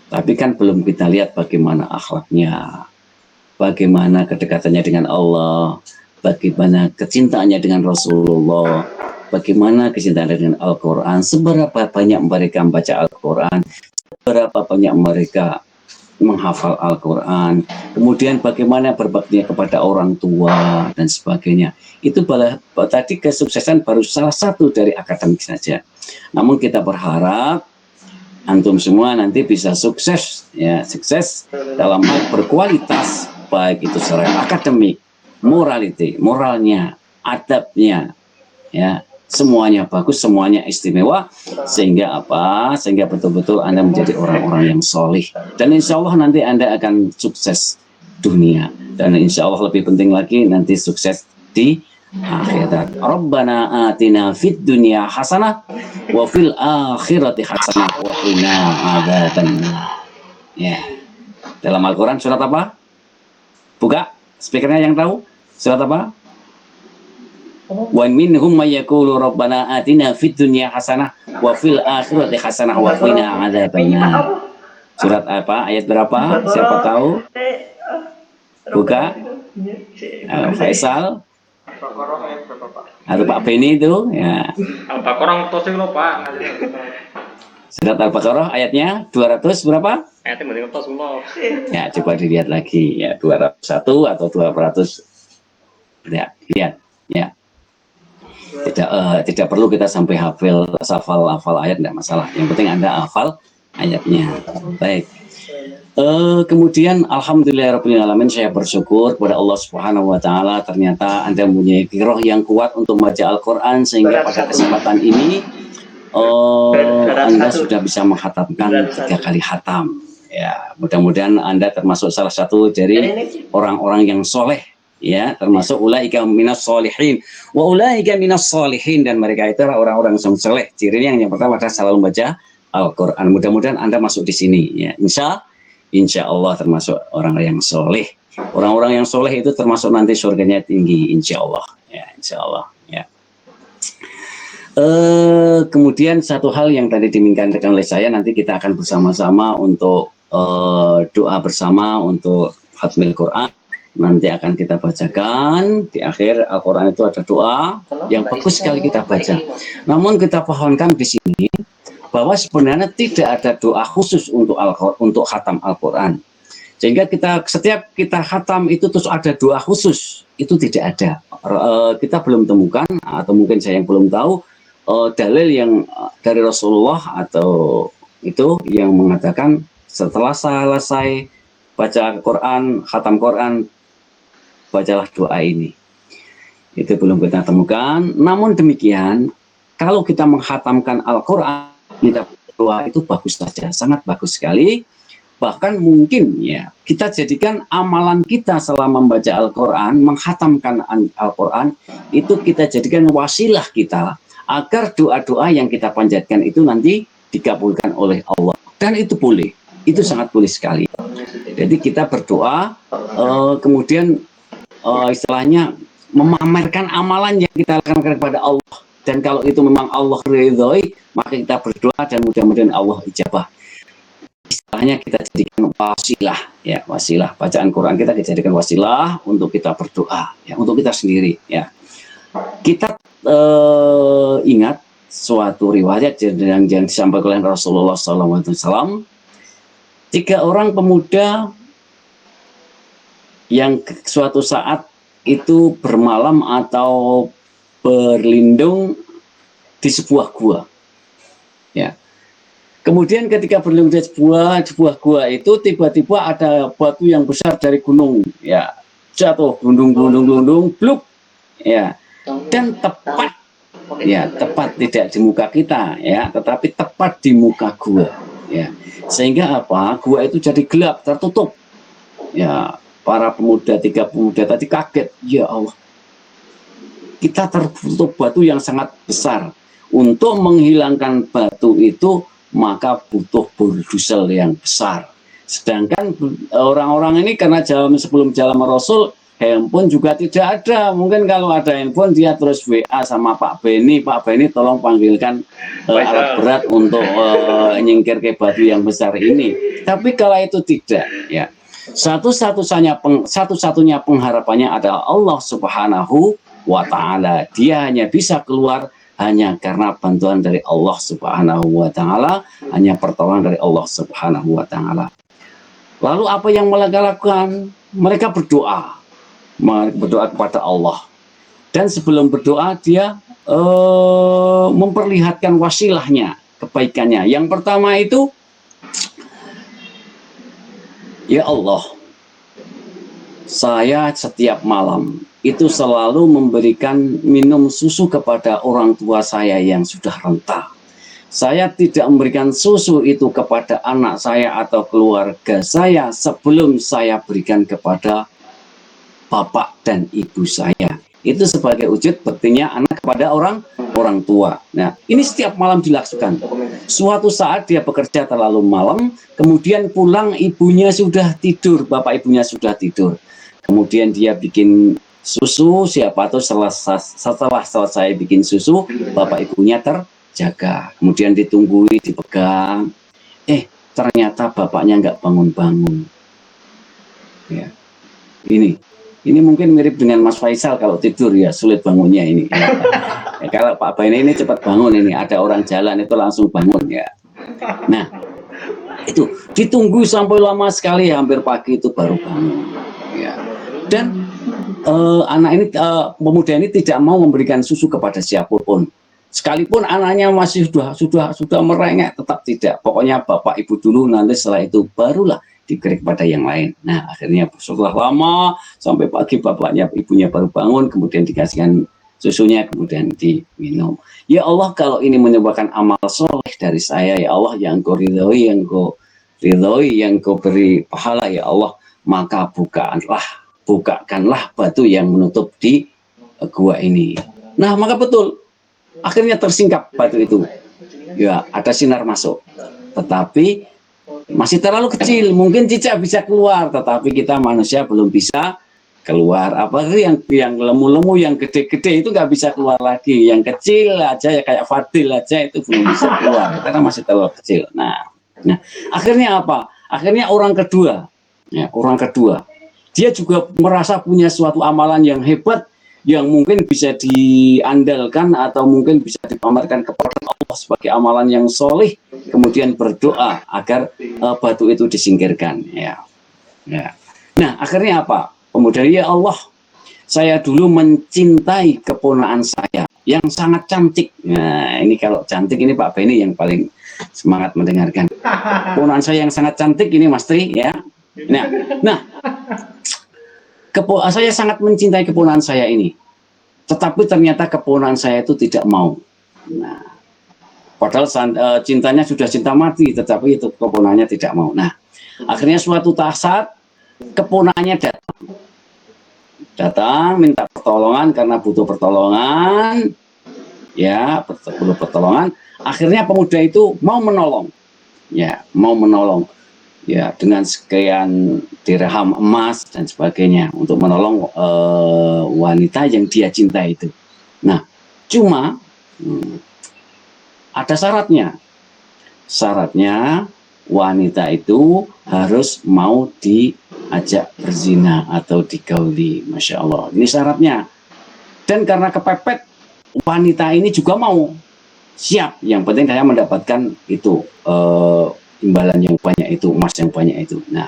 Tapi kan belum kita lihat bagaimana akhlaknya, bagaimana kedekatannya dengan Allah, bagaimana kecintaannya dengan Rasulullah, bagaimana kecintaannya dengan Al-Quran, seberapa banyak mereka membaca Al-Quran, seberapa banyak mereka menghafal Al-Quran, kemudian bagaimana berbaktinya kepada orang tua dan sebagainya. Itu tadi kesuksesan baru salah satu dari akademik saja. Namun kita berharap antum semua nanti bisa sukses ya, sukses dalam hal berkualitas, baik itu secara akademik, moralnya, adabnya, ya, semuanya bagus, semuanya istimewa, sehingga apa? Sehingga betul-betul Anda menjadi orang-orang yang solih, dan insya Allah nanti Anda akan sukses dunia, dan insya Allah lebih penting lagi nanti sukses di akhirat. Rabbana atina fid dunya hasanah wa fil akhirati hasanah wa qina adzabannar. Ya. Dalam Al-Quran surat apa? Buka Speakernya yang tahu? Surat apa? Wa minhum may yaqulu rabbana atina fid dunya hasanah wa fil akhirati hasanah wa qina adzabannar. Surat apa? Ayat berapa? Siapa tahu? Buka. Faisal atau Pak Beni itu ya. Al-Baqarah tosing lo Pak. Surat Al-Baqarah ayatnya 200 berapa? Ayatnya mending tos lo. Ya, coba dilihat lagi ya, 201 atau 200. Ya, lihat ya. Tidak perlu kita sampai hafal ayat, tidak masalah. Yang penting Anda hafal ayatnya. Baik. Kemudian alhamdulillahirobbilalamin, saya bersyukur kepada Allah Subhanahu wa taala, ternyata Anda mempunyai kiroh yang kuat untuk membaca Al-Qur'an sehingga pada kesempatan ini Anda sudah bisa menghatamkan 3 kali hatam. Ya, mudah-mudahan Anda termasuk salah satu dari orang-orang yang soleh. Ya, termasuk ulaika minas solihin wa ulaika minas solihin, dan mereka itu orang-orang yang soleh. Cirinya yang pertama adalah selalu membaca Al-Qur'an. Mudah-mudahan Anda masuk di sini ya. Insya Allah termasuk orang yang soleh. Orang-orang yang soleh itu termasuk nanti surganya tinggi, insya Allah ya, insya Allah ya. Kemudian satu hal yang tadi dimintakan oleh saya, nanti kita akan bersama-sama untuk doa bersama untuk khatmil Quran. Nanti akan kita bacakan di akhir Al-Quran itu ada doa yang bagus sekali kita baca. Namun kita pahamkan di sini bahwa sebenarnya tidak ada doa khusus untuk khatam Al-Quran. Sehingga setiap kita khatam itu terus ada doa khusus, itu tidak ada. Kita belum temukan, atau mungkin saya yang belum tahu dalil yang dari Rasulullah atau itu yang mengatakan setelah selesai baca Quran, khatam Quran, bacalah doa ini. Itu belum kita temukan. Namun demikian, kalau kita menghatamkan Al-Quran, kita doa itu bagus saja, sangat bagus sekali. Bahkan mungkin ya, kita jadikan amalan kita selama membaca Al-Quran, menghatamkan Al-Quran, itu kita jadikan wasilah kita, agar doa-doa yang kita panjatkan itu nanti dikabulkan oleh Allah. Dan itu boleh, itu sangat boleh sekali. Jadi kita berdoa, kemudian istilahnya memamerkan amalan yang kita lakukan kepada Allah, dan kalau itu memang Allah ridhoi, maka kita berdoa dan mudah-mudahan Allah ijabah. Istilahnya kita jadikan wasilah ya, wasilah bacaan Quran kita jadikan wasilah untuk kita berdoa ya, untuk kita sendiri ya. Kita ingat suatu riwayat yang disampaikan oleh Rasulullah SAW, 3 orang pemuda yang suatu saat itu bermalam atau berlindung di sebuah gua. Ya. Kemudian ketika berlindung di sebuah gua itu tiba-tiba ada batu yang besar dari gunung, ya, jatuh gundung, bluk, ya, dan tepat tidak di muka kita, ya, tetapi tepat di muka gua, ya, sehingga apa? Gua itu jadi gelap, tertutup, ya. Para 3 pemuda tadi kaget, ya Allah, kita tertutup batu yang sangat besar. Untuk menghilangkan batu itu maka butuh bulldozer yang besar. Sedangkan orang-orang ini karena sebelum jalan Rasul, handphone juga tidak ada. Mungkin kalau ada handphone dia terus WA sama Pak Beni tolong panggilkan alat berat untuk nyingkir ke batu yang besar ini. Tapi kalau itu tidak, ya. Satu-satunya pengharapannya adalah Allah Subhanahu wa ta'ala. Dia hanya bisa keluar hanya karena bantuan dari Allah Subhanahu wa ta'ala, hanya pertolongan dari Allah Subhanahu wa ta'ala. Lalu apa yang mereka lakukan? Mereka berdoa kepada Allah. Dan sebelum berdoa dia memperlihatkan wasilahnya, kebaikannya. Yang pertama itu, ya Allah, saya setiap malam itu selalu memberikan minum susu kepada orang tua saya yang sudah renta. Saya tidak memberikan susu itu kepada anak saya atau keluarga saya sebelum saya berikan kepada bapak dan ibu saya. Itu sebagai wujud baktinya anak kepada orang tua. Nah, ini setiap malam dilakukan. Suatu saat dia bekerja terlalu malam, kemudian pulang ibunya sudah tidur, bapak ibunya sudah tidur. kemudian dia bikin susu, siapa tuh setelah selesai bikin susu, bapak ibunya terjaga, kemudian ditunggui, dipegang, ternyata bapaknya nggak bangun-bangun. Ya. Ini mungkin mirip dengan Mas Faisal, kalau tidur ya sulit bangunnya ini. Ya. Kalau Pak Baini ini cepat bangun, ini ada orang jalan itu langsung bangun ya. Nah, itu ditunggu sampai lama sekali, hampir pagi itu baru bangun. Ya. Dan anak ini, pemuda ini tidak mau memberikan susu kepada siapapun. Sekalipun anaknya masih sudah merengek, tetap tidak. Pokoknya bapak ibu dulu, nanti setelah itu barulah diberi kepada yang lain. Nah, akhirnya setelah lama sampai pagi bapaknya ibunya baru bangun, kemudian dikasihkan susunya, kemudian diminum. Ya Allah, kalau ini menyebabkan amal soleh dari saya, ya Allah, yang Kau ridhoi, yang Kau beri pahala, ya Allah, maka bukakanlah batu yang menutup di gua ini. Nah, maka betul, akhirnya tersingkap batu itu. Ya, ada sinar masuk. Tetapi masih terlalu kecil, mungkin cicak bisa keluar, tetapi kita manusia belum bisa keluar. Apalagi yang lemu-lemu, yang gede-gede itu nggak bisa keluar lagi. Yang kecil aja ya kayak Fadil aja itu belum bisa keluar karena masih terlalu kecil. Nah, akhirnya apa? Akhirnya orang kedua, dia juga merasa punya suatu amalan yang hebat, yang mungkin bisa diandalkan atau mungkin bisa dipamerkan kepada Allah sebagai amalan yang soleh, kemudian berdoa agar batu itu disingkirkan. Ya. Nah, akhirnya apa? Pemuda, ya Allah, saya dulu mencintai keponakan saya yang sangat cantik. Nah, ini kalau cantik ini Pak Beni yang paling semangat mendengarkan. Keponakan saya yang sangat cantik ini Mas Tri, ya. Nah, saya sangat mencintai keponakan saya ini, tetapi ternyata keponakan saya itu tidak mau. Nah, padahal cintanya sudah cinta mati, tetapi itu keponakannya tidak mau. Nah, akhirnya suatu saat keponakannya datang minta pertolongan karena butuh pertolongan, ya, butuh pertolongan. Akhirnya pemuda itu mau menolong, ya, dengan sekian dirham emas dan sebagainya untuk menolong wanita yang dia cinta itu. Nah, cuma ada syaratnya. Syaratnya wanita itu harus mau diajak berzina atau digauli. Masya Allah, ini syaratnya. Dan karena kepepet, wanita ini juga mau, siap. Yang penting saya mendapatkan itu imbalan yang banyak itu, emas yang banyak itu. Nah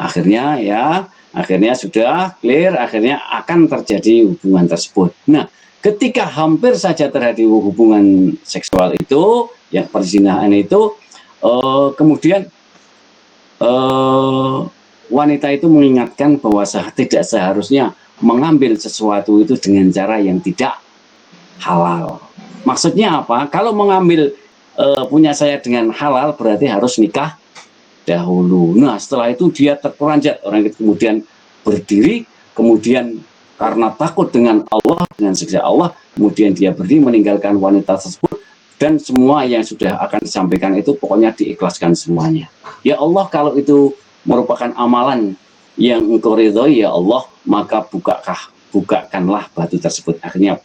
akhirnya sudah clear, akhirnya akan terjadi hubungan tersebut. Nah, ketika hampir saja terjadi hubungan seksual itu, yang perzinahan itu, kemudian wanita itu mengingatkan bahwa tidak seharusnya mengambil sesuatu itu dengan cara yang tidak halal. Maksudnya apa? Kalau mengambil punya saya dengan halal berarti harus nikah dahulu. Nah, setelah itu dia terperanjat, orang itu kemudian berdiri, kemudian karena takut dengan Allah, dengan siksa Allah, kemudian dia berdiri meninggalkan wanita tersebut, dan semua yang sudah akan disampaikan itu pokoknya diikhlaskan semuanya. Ya Allah, kalau itu merupakan amalan yang Engkau ridhoi, ya Allah, maka bukakanlah batu tersebut. Akhirnya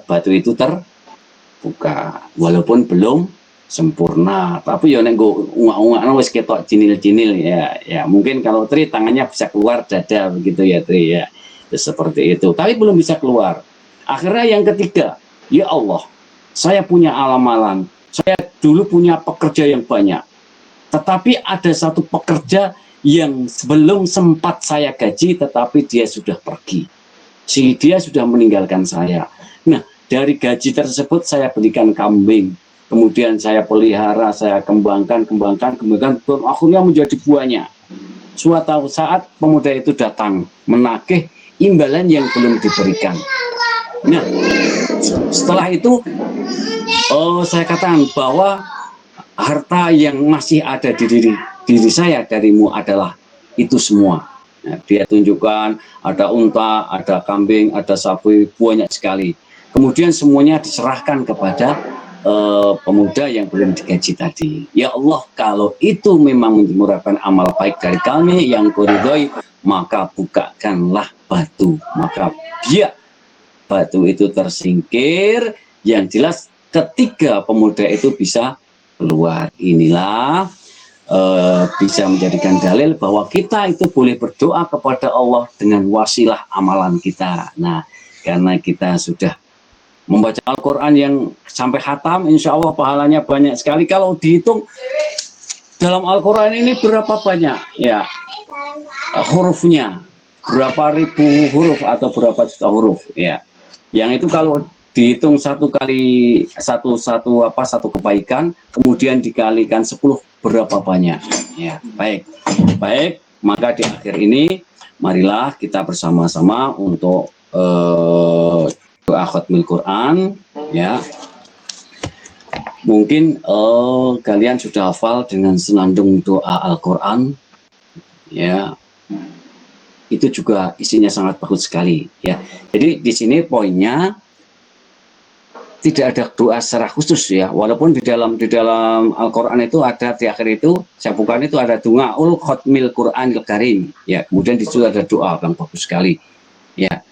batu itu terbuka, walaupun belum sempurna, tapi ya nek nggo ungak-ungakno wis ketok cinil-cinil, ya mungkin kalau Tri tangannya bisa keluar dada begitu ya Tri, ya seperti itu, tapi belum bisa keluar. Akhirnya yang ketiga, ya Allah, saya punya amalan, saya dulu punya pekerja yang banyak, tetapi ada satu pekerja yang belum sempat saya gaji, tetapi dia sudah pergi, dia sudah meninggalkan saya. Nah, dari gaji tersebut saya belikan kambing, kemudian saya pelihara, saya kembangkan, akhirnya menjadi buahnya. Suatu saat pemuda itu datang menagih imbalan yang belum diberikan. Nah, setelah itu saya katakan bahwa harta yang masih ada di diri saya darimu adalah itu semua. Nah, dia tunjukkan ada unta, ada kambing, ada sapi, banyak sekali. Kemudian semuanya diserahkan kepada pemuda yang belum digaji tadi. Ya Allah, kalau itu memang merupakan amal baik dari kami yang Kau ridhoi, maka bukakanlah batu, maka biak batu itu tersingkir. Yang jelas ketiga pemuda itu bisa keluar. Inilah bisa menjadikan dalil bahwa kita itu boleh berdoa kepada Allah dengan wasilah amalan kita. Nah, karena kita sudah membaca Al-Quran yang sampai khatam, insya Allah pahalanya banyak sekali. Kalau dihitung dalam Al-Quran ini berapa banyak ya hurufnya, berapa ribu huruf atau berapa juta huruf ya. Yang itu kalau dihitung satu kebaikan, kemudian dikalikan 10 berapa banyak ya. Baik, maka di akhir ini marilah kita bersama-sama untuk doa khatmil Quran ya. Mungkin kalian sudah hafal dengan senandung doa Al-Quran ya. Itu juga isinya sangat bagus sekali ya. Jadi di sini poinnya tidak ada doa secara khusus ya, walaupun di dalam Al-Quran itu ada di akhir itu, saya bukan itu ada Du'aul Khatmil Quranil Karim ya, kemudian di situ ada doa yang bagus sekali ya.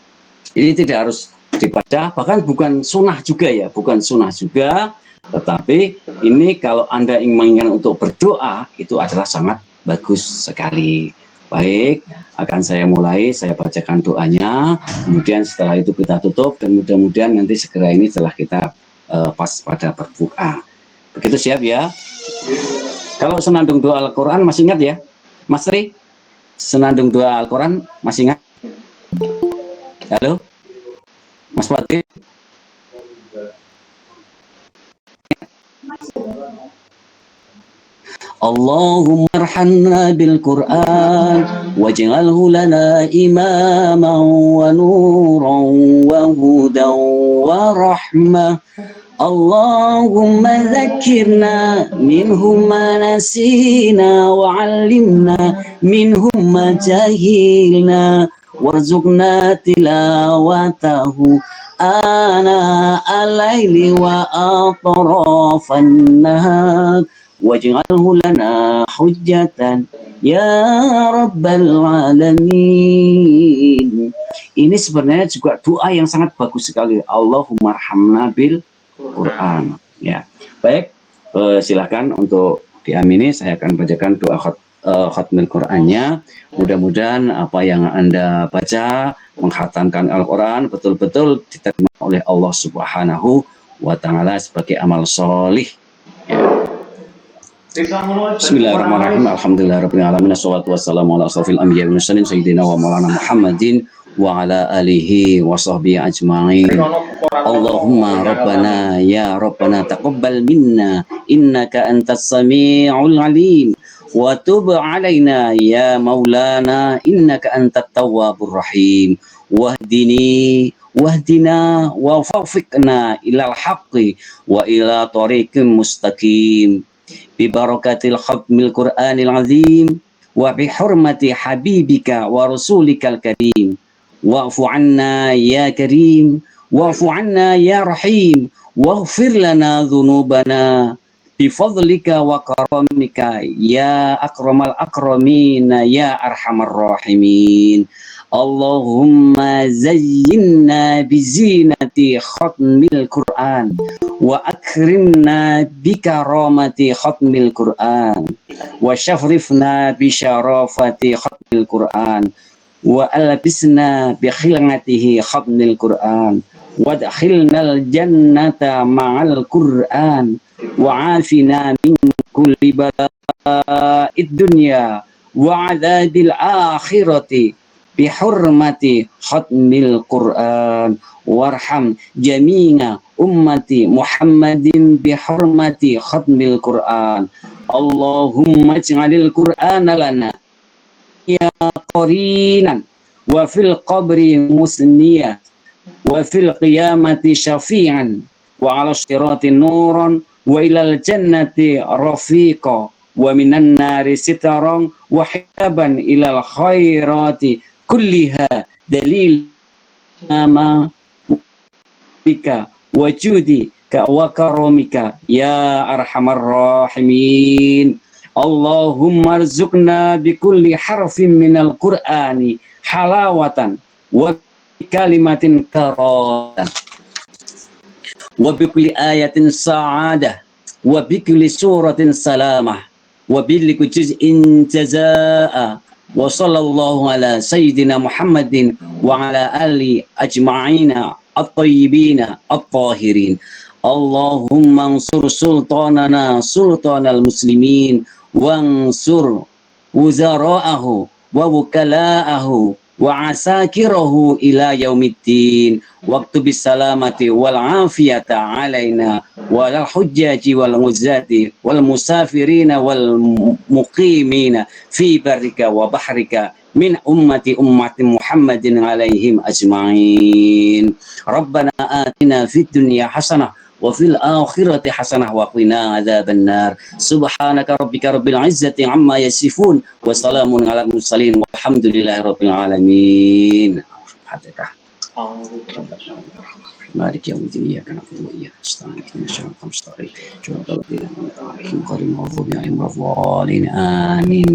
Ini tidak harus dibaca, bahkan bukan sunnah juga ya, bukan sunnah juga, tetapi ini kalau Anda ingin untuk berdoa itu adalah sangat bagus sekali. Baik, akan saya mulai, saya bacakan doanya, kemudian setelah itu kita tutup, dan mudah-mudahan nanti segera ini setelah kita pas pada berbuka. Begitu, siap ya? Kalau senandung doa Al-Quran masih ingat ya? Mas Tri, senandung doa Al-Quran masih ingat? Halo? Mas Fatih? Allahumma arhamna bil Qur'an waj'alhu lana imaman wa nuran wa hudan wa rahmah. Allahumma dhakkirna minhum ma nasina wa 'allimna minhum ma jahilna warzuqna tilawatahu ana al-laili wa atrafan nahar waj'alhu lana hujjatan ya rabbal alamin. Ini sebenarnya juga doa yang sangat bagus sekali. Allahumma arhamna bil Quran ya. Baik, silakan untuk diamini, saya akan bacakan doa khatmil Qurannya. Mudah-mudahan apa yang Anda baca menghatamkan Al-Quran betul-betul diterima oleh Allah Subhanahu wa Ta'ala sebagai amal solih ya. Bismillahirrahmanirrahim. Alhamdulillahirabbil alamin. Wassalatu wassalamu ala asrofil anbiya'i wal mursalin sayyidina wa maulana Muhammadin wa ala alihi wa sahbihi ajma'in. Allahumma rabbana ya rabbana taqabbal minna innaka antas sami'ul alim wa tub alaina ya maulana innaka antat tawwabur rahim. Wahdina wa waffiqna ilal haqqi wa ila tariqim mustaqim. Bibarakatil khatmil Qur'anil azim wa bihurmati habibika wa rasulikal karim wa'fu anna ya karim wa'fu anna ya rahim waghfir lana dhunubana bifadlika wa karamika ya akramal akramin ya arhamar rahimin. Allahumma zayyinna bizinati khatmil Qur'an wa akrimna bikaramati khatmil Qur'an wa syafrifna bisyarafati khatmil Qur'an wa albisna bikhilngatihi khatmil Qur'an wa dakhilnal jannata ma'al Qur'an wa afina min kulli bala'id dunya wa adzabil akhirati bihurmati khatmil Qur'an warham jami'a ummati Muhammadin bihurmati khatmil Qur'an. Allahumma ij'alil Qur'ana lana ya qarinan wa fil qabri musniya wa fil qiyamati syafi'an wa 'ala sirati nuran wa ilal jannati rafiqa wa minan nari sitaran wa hijaban ilal khairati kulliha dalil nama bika wajudi ka wa karamika ya arhamar rahimin. Allahumma rzuqna bikulli harfin minal Qur'ani halawatan wa kalimatin karatan wa bikulli ayatin sa'adah wa bikulli suratin salamah wa bikulli juz'in jazaa'a wa sallallahu ala sayyidina Muhammadin wa ala ali ajma'ina at-tayyibina at-tahirin. Allahumma ansur sultanana sultanal muslimin wansur wuzara'ahu wa wukala'ahu wa asakirahu ila yaumiddin waktu bisalamati wal afiyata alaina wal hujjaji wal muzati wal musafirina wal muqimina fi barrika wa bahrika min ummati Muhammadin alaihim ajma'in. Rabbana atina fid dunya hasanah wa fil akhirati hasanah wa qina adzabannar. Subhanaka rabbika rabbil izzati amma yasifun wa salamun alal mursalin walhamdulillahi rabbil alamin. Fatihah. Malik yaumiddin iyyaka na'budu wa iyyaka nasta'in ihdinas siratal mustaqim siratal ladzina an'amta 'alaihim ghairil maghdubi 'alaihim waladdallin. Amin.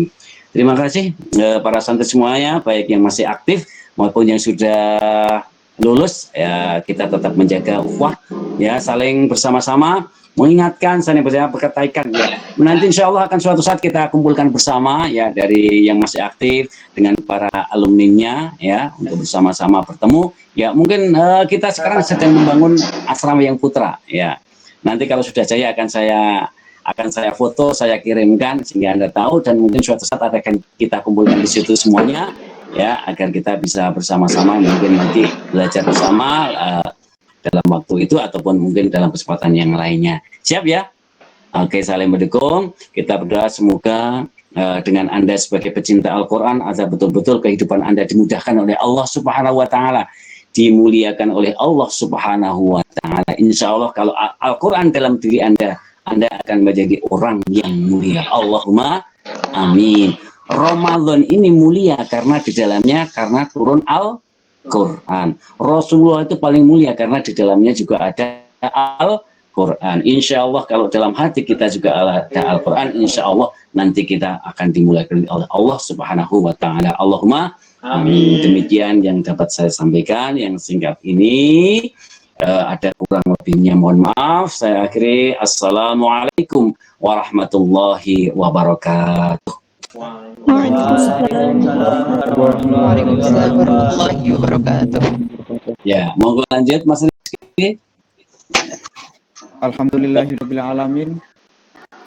Terima kasih para santri semuanya, baik yang masih aktif maupun yang sudah lulus, ya kita tetap menjaga ukhuwah, ya saling bersama-sama mengingatkan, saling bersama berkaitan, ya. Nanti insya Allah akan suatu saat kita kumpulkan bersama, ya dari yang masih aktif dengan para alumninya, ya untuk bersama-sama bertemu. Ya mungkin kita sekarang sedang membangun asrama yang putra, ya. Nanti kalau sudah jaya akan saya foto, saya kirimkan sehingga Anda tahu, dan mungkin suatu saat akan kita kumpulkan di situ semuanya, ya agar kita bisa bersama-sama mungkin nanti belajar bersama dalam waktu itu ataupun mungkin dalam kesempatan yang lainnya. Siap ya? Oke, saling mendukung. Kita berdoa semoga dengan Anda sebagai pecinta Al-Quran, agar betul-betul kehidupan Anda dimudahkan oleh Allah Subhanahu wa Ta'ala, dimuliakan oleh Allah Subhanahu wa Ta'ala. Insya Allah kalau Al-Quran dalam diri Anda akan menjadi orang yang mulia. Allahumma amin. Ramadan ini mulia karena di dalamnya turun Al-Quran. Rasulullah itu paling mulia karena di dalamnya juga ada Al-Quran. Insya Allah kalau dalam hati kita juga ada Al-Quran, insya Allah nanti kita akan dimulakan oleh Allah Subhanahu wa Ta'ala. Allahumma amin. Demikian yang dapat saya sampaikan yang singkat ini. Ada kurang lebihnya mohon maaf. Saya akhiri. Assalamualaikum warahmatullahi wabarakatuh. Waalaikumsalam warahmatullahi wabarakatuh. Ya, monggo lanjut Mas Rizky. Alhamdulillahirabbil alamin.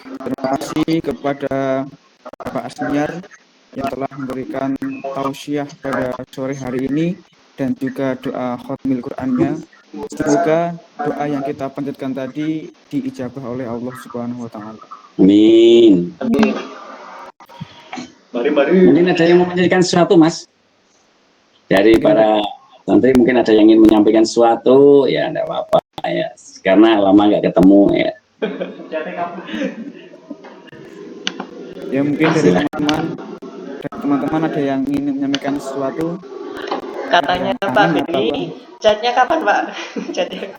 Terima kasih kepada Bapak Asniar yang telah memberikan tausiah pada sore hari ini dan juga doa khatmil Qur'annya. Semoga doa yang kita panjatkan tadi diijabah oleh Allah Subhanahu wa Ta'ala. Amin. Mari. Mungkin ada yang mau menyampaikan sesuatu, Mas? Dari para santri mungkin ada yang ingin menyampaikan sesuatu, ya enggak apa-apa ya. Karena lama nggak ketemu ya. Ya mungkin dari teman-teman ada yang ingin menyampaikan sesuatu. Katanya Pak Beni, chatnya kapan Pak? Chatnya.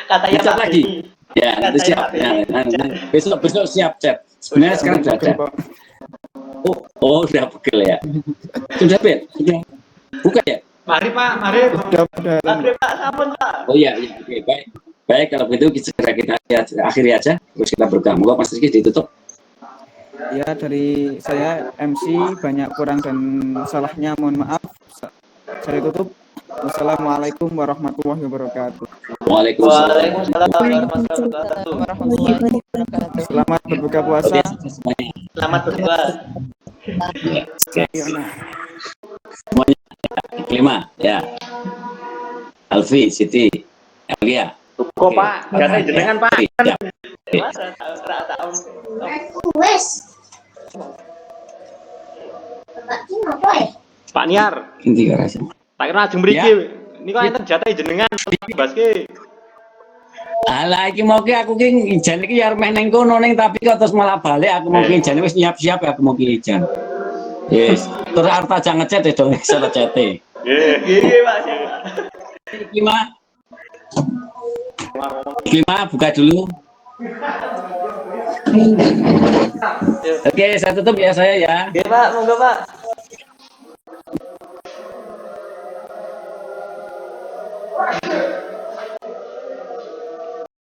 Katanya Chat Pak lagi. Beni. Ya, nanti siap. Ya, besok siap chat. Sebenarnya sekarang sudah ada. Oh, sudah pegel ya. Sudah Bet? Sudah. Buka ya? Mari Pak, mari. Mari Pak, sampun Pak. Oh iya, oke, baik. Baik, kalau begitu segera kita akhiri aja, terus kita berkah. Moga Mas Rizky ditutup. Ya, dari saya MC banyak kurang dan salahnya mohon maaf. Saya tutup. Wassalamualaikum warahmatullahi wabarakatuh. Waalaikumsalam. Warahmatullahi wabarakatuh. Selamat berbuka puasa. Selamat berbuka. Semuanya kelima ya. Alfi, Siti, Elia. Kok Pak, jatah jenengan Pak. Ya. Wes. Pak Niar. Inti rasa. Tak kira ajeng mriki. Niku enten jatah jenengan baske. Alah iki mau ki aku ki ijan iki ya arep neng kono ning tapi kok terus malah balik aku mau ki ijan wis siap-siap aku mau ki ijan. Yes, terus arep aja ngechat ya dong iso chat-e. Nggih, Pak. Klima buka dulu. Oke, saya tutup ya saya ya. Oke Pak, monggo Pak.